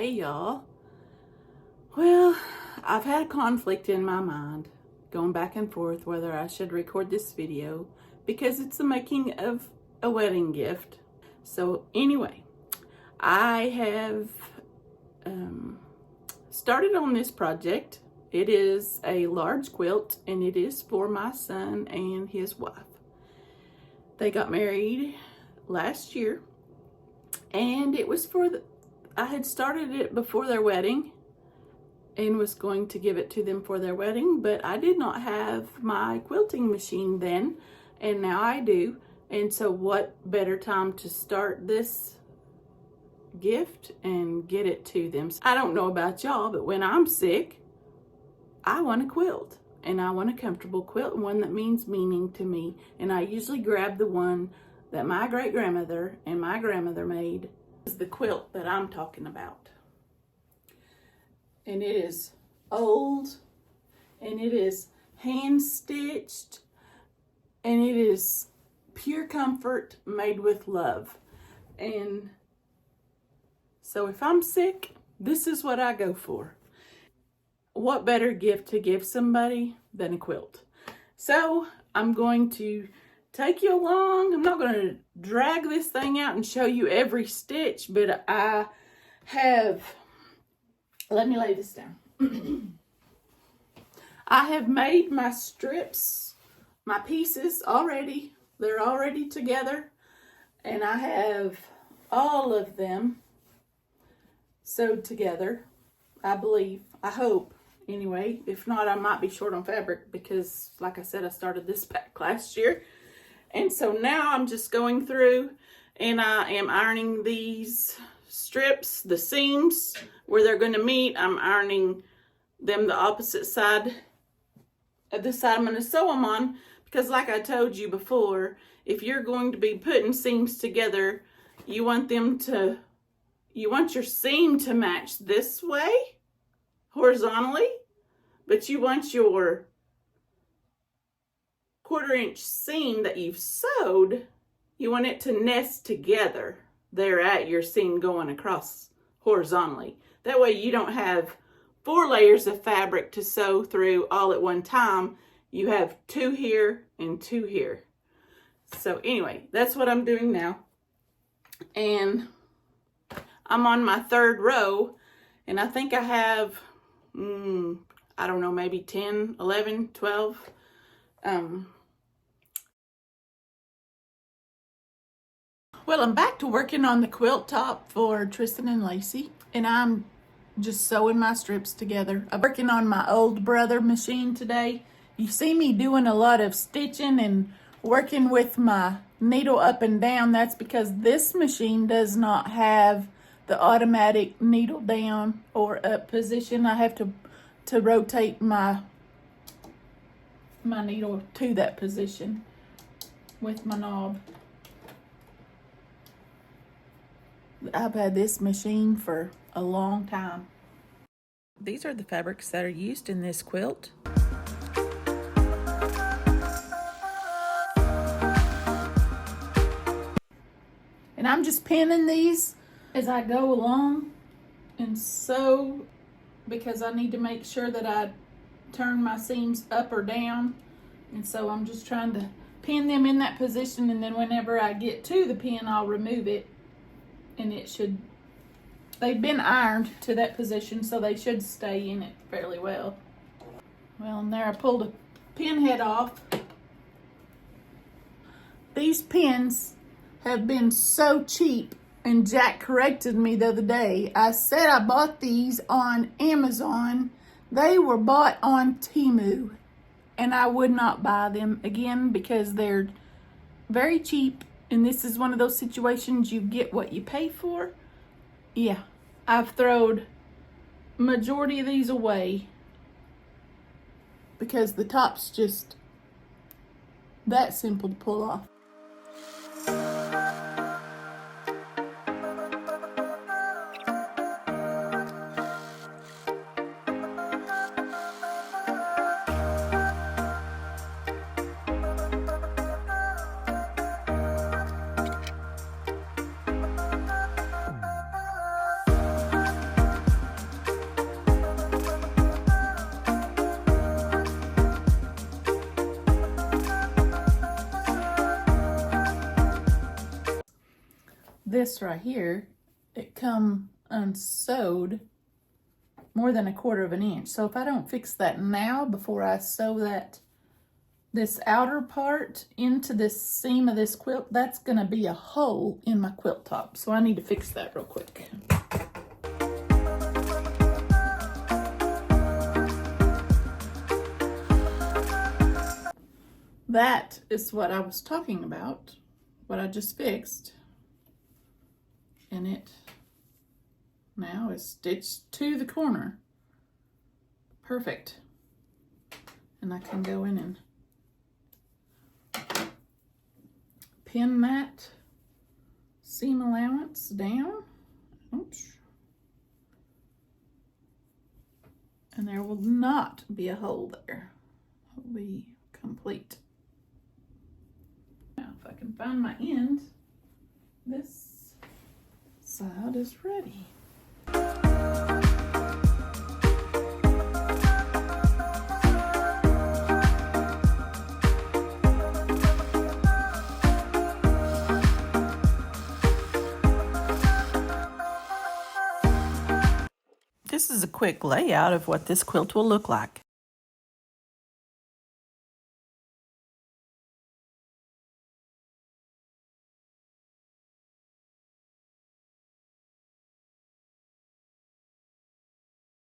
Hey y'all. Well, I've had a conflict in my mind going back and forth whether I should record this video because it's the making of a wedding gift. So anyway, I have started on this project. It is a large quilt and it is for my son and his wife. They got married last year and it was I had started it before their wedding and was going to give it to them for their wedding, but I did not have my quilting machine then, and now I do. And so what better time to start this gift and get it to them. I don't know about y'all, but when I'm sick, I want a quilt, and I want a comfortable quilt, one that means meaning to me. And I usually grab the one that my great-grandmother and my grandmother made. Is the quilt that I'm talking about. And it is old, and it is hand stitched, and it is pure comfort made with love. And so if I'm sick, this is what I go for. What better gift to give somebody than a quilt? So I'm going to take you along. I'm not going to drag this thing out and show you every stitch, but I have, let me lay this down. I have made my strips, my pieces already. They're already together, and I have all of them sewed together, I believe, I hope. Anyway, if not, I might be short on fabric because, like I said, I started this back last year. And so now I'm just going through and I am ironing these strips, the seams where they're going to meet. I'm ironing them the opposite side of the side I'm going to sew them on, because like I told you before, if you're going to be putting seams together, you want your seam to match this way horizontally, but you want your 1/4-inch seam that you've sewed, you want it to nest together there at your seam going across horizontally. That way you don't have 4 layers of fabric to sew through all at one time. You have 2 here and 2 here. So anyway, that's what I'm doing now. And I'm on my 3rd row, and I think I have, I don't know, maybe 10, 11, 12. Well, I'm back to working on the quilt top for Tristan and Lacey, and I'm just sewing my strips together. I'm working on my old brother machine today. You see me doing a lot of stitching and working with my needle up and down. That's because this machine does not have the automatic needle down or up position. I have to rotate my needle to that position with my knob. I've had this machine for a long time. These are the fabrics that are used in this quilt. And I'm just pinning these as I go along and sew, because I need to make sure that I turn my seams up or down. And so I'm just trying to pin them in that position, and then whenever I get to the pin, I'll remove it. And they've been ironed to that position, so they should stay in it fairly well. Well, and there I pulled a pin head off. These pins have been so cheap, and Jack corrected me the other day. I said I bought these on Amazon. They were bought on Temu, and I would not buy them again because they're very cheap. And this is one of those situations you get what you pay for. Yeah, I've thrown majority of these away because the top's just that simple to pull off. this right here, it come unsewed more than 1/4 of an inch. So if I don't fix that now before I sew this outer part into this seam of this quilt, that's gonna be a hole in my quilt top. So I need to fix that real quick. That is what I was talking about, what I just fixed. And it now is stitched to the corner. Perfect. And I can go in and pin that seam allowance down. Oops. And there will not be a hole there. It will be complete. Now, if I can find my end, this side is ready. This is a quick layout of what this quilt will look like.